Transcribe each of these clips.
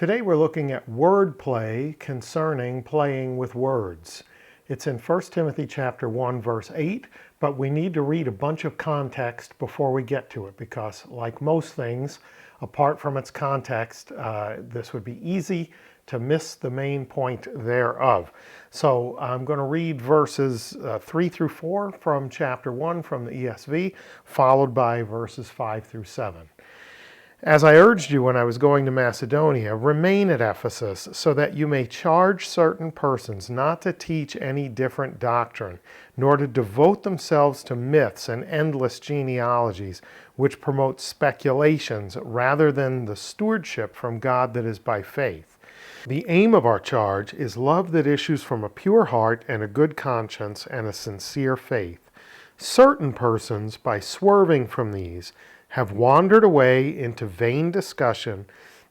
Today we're looking at wordplay concerning playing with words. It's in 1 Timothy chapter 1 verse 8, but we need to read a bunch of context before we get to it because like most things, apart from its context, this would be easy to miss the main point thereof. So I'm going to read verses 3 through 4 from chapter 1 from the ESV, followed by verses 5 through 7. As I urged you when I was going to Macedonia, remain at Ephesus so that you may charge certain persons not to teach any different doctrine, nor to devote themselves to myths and endless genealogies, which promote speculations rather than the stewardship from God that is by faith. The aim of our charge is love that issues from a pure heart and a good conscience and a sincere faith. Certain persons, by swerving from these, have wandered away into vain discussion,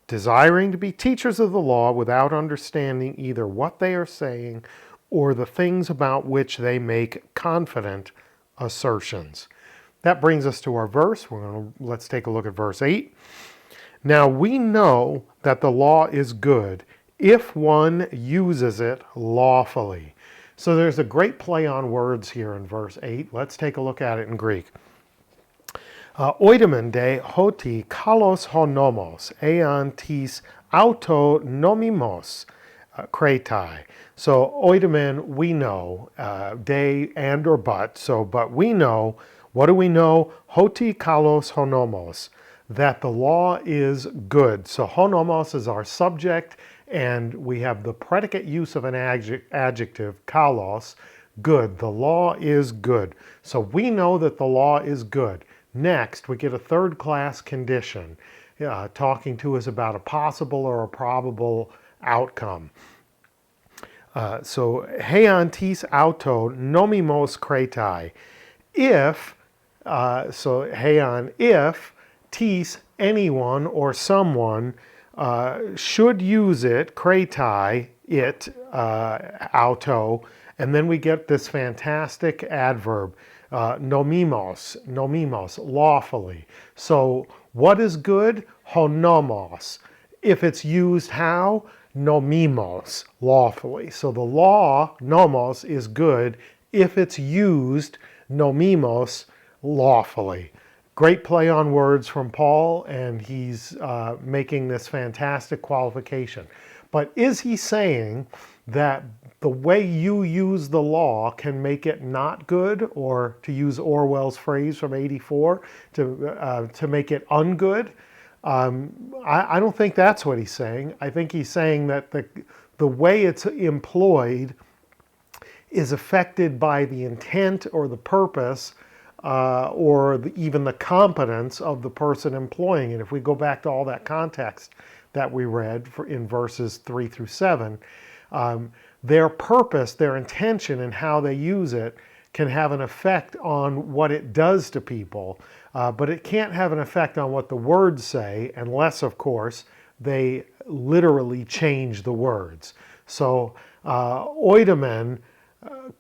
desiring to be teachers of the law without understanding either what they are saying or the things about which they make confident assertions. That brings us to our verse. Let's take a look at verse 8. Now we know that the law is good if one uses it lawfully. So there's a great play on words here in verse 8. Let's take a look at it in Greek. Oidemen de hoti kalos honomos, ean tis auto nomimos kretai. So oidemen, we know, de and or but. So, but we know, what do we know? Hoti kalos honomos, that the law is good. So honomos is our subject, and we have the predicate use of an adjective, kalos, good. The law is good. So we know that the law is good. Next, we get a third-class condition, talking to us about a possible or a probable outcome. So, heian tis auto nomimos kretai. If, heian, if tis, anyone or someone, should use it, kretai, it, auto, and then we get this fantastic adverb, nomimos, lawfully. So what is good? Honomos. If it's used how? Nomimos, lawfully. So the law, nomos, is good if it's used, nomimos, lawfully. Great play on words from Paul, and he's making this fantastic qualification. But is he saying that the way you use the law can make it not good, or to use Orwell's phrase from '84, to make it ungood? I don't think that's what he's saying. I think he's saying that the way it's employed is affected by the intent or the purpose or even the competence of the person employing it. If we go back to all that context that we read in verses 3 through 7, their purpose, their intention, and how they use it can have an effect on what it does to people, but it can't have an effect on what the words say unless, of course, they literally change the words. So, oidemen,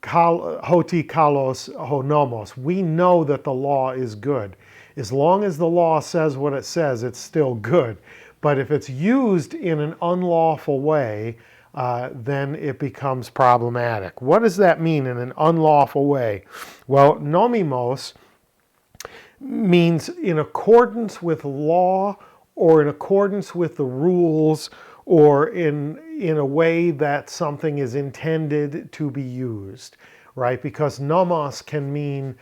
hoti kalos honomos, we know that the law is good. As long as the law says what it says, it's still good. But if it's used in an unlawful way, then it becomes problematic. What does that mean in an unlawful way? Well, nomimos means in accordance with law or in accordance with the rules or in a way that something is intended to be used, right? Because nomos can mean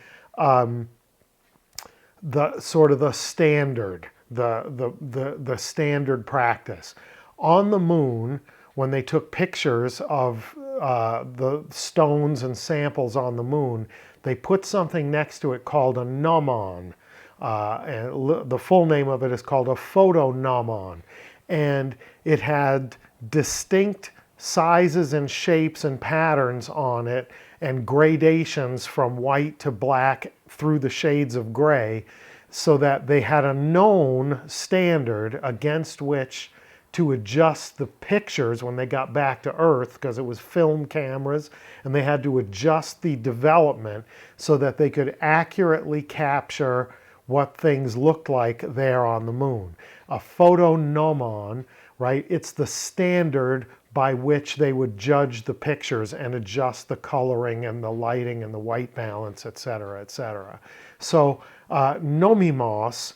the sort of the standard, the standard practice. On the moon, when they took pictures of the stones and samples on the moon, they put something next to it called a gnomon. And the full name of it is called a photonomon. And it had distinct sizes and shapes and patterns on it and gradations from white to black through the shades of gray, so that they had a known standard against which to adjust the pictures when they got back to Earth, because it was film cameras, and they had to adjust the development so that they could accurately capture what things looked like there on the moon. A photonomon right? It's the standard by which they would judge the pictures and adjust the coloring and the lighting and the white balance, etc., etc. So nomimos,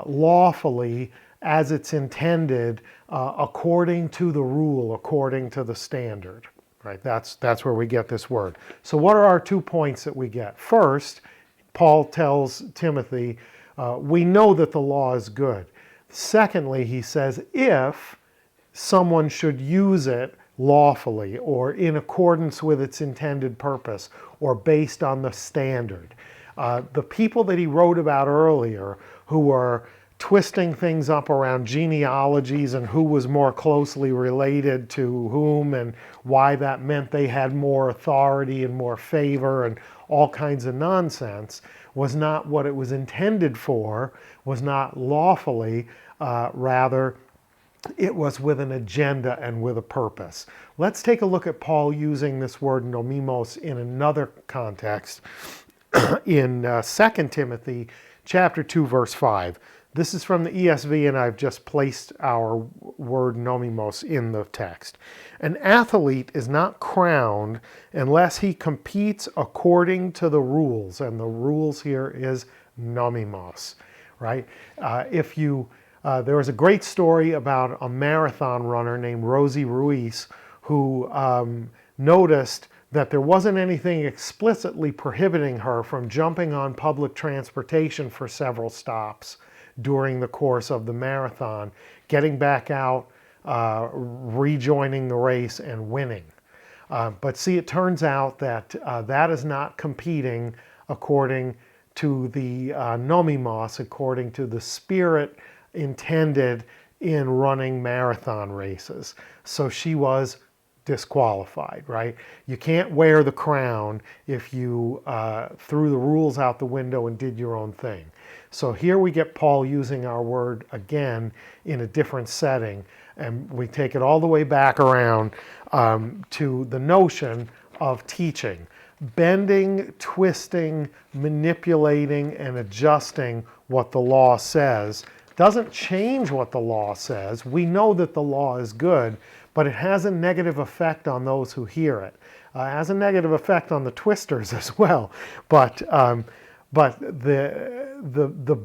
lawfully, as it's intended, according to the rule, according to the standard. Right? That's where we get this word. So what are our 2 points that we get? First, Paul tells Timothy, we know that the law is good. Secondly, he says, if someone should use it lawfully or in accordance with its intended purpose or based on the standard. The people that he wrote about earlier who were twisting things up around genealogies and who was more closely related to whom and why that meant they had more authority and more favor and all kinds of nonsense was not what it was intended for, was not lawfully, rather it was with an agenda and with a purpose. Let's take a look at Paul using this word nomimos in another context in 2 Timothy chapter 2 verse 5. This is from the ESV, and I've just placed our word nomimos in the text. An athlete is not crowned unless he competes according to the rules, and the rules here is nomimos, right? There was a great story about a marathon runner named Rosie Ruiz who noticed that there wasn't anything explicitly prohibiting her from jumping on public transportation for several stops during the course of the marathon, getting back out, rejoining the race, and winning. But see, it turns out that that is not competing according to the nomimos, according to the spirit intended in running marathon races. So she was disqualified, right? You can't wear the crown if you threw the rules out the window and did your own thing. So here we get Paul using our word again in a different setting, and we take it all the way back around to the notion of teaching. Bending, twisting, manipulating, and adjusting what the law says doesn't change what the law says. We know that the law is good, but it has a negative effect on those who hear it. It has a negative effect on the twisters as well. But the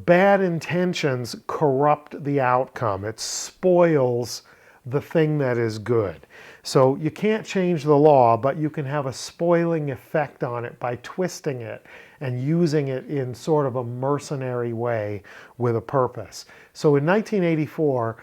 bad intentions corrupt the outcome. It spoils the thing that is good. So you can't change the law, but you can have a spoiling effect on it by twisting it and using it in sort of a mercenary way with a purpose. So in 1984,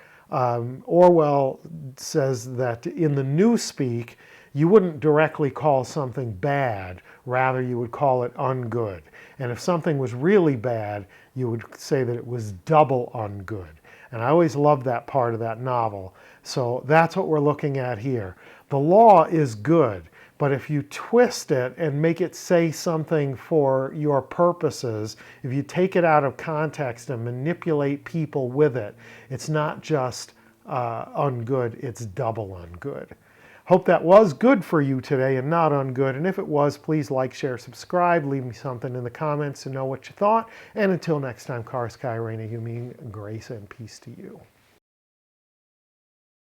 Orwell says that in the newspeak, you wouldn't directly call something bad, rather you would call it ungood. And if something was really bad, you would say that it was double ungood. And I always loved that part of that novel. So that's what we're looking at here. The law is good, but if you twist it and make it say something for your purposes, if you take it out of context and manipulate people with it, it's not just ungood, it's double ungood. Hope that was good for you today and not ungood. And if it was, please like, share, subscribe. Leave me something in the comments to know what you thought. And until next time, Karis Kai Reina Humine, grace and peace to you.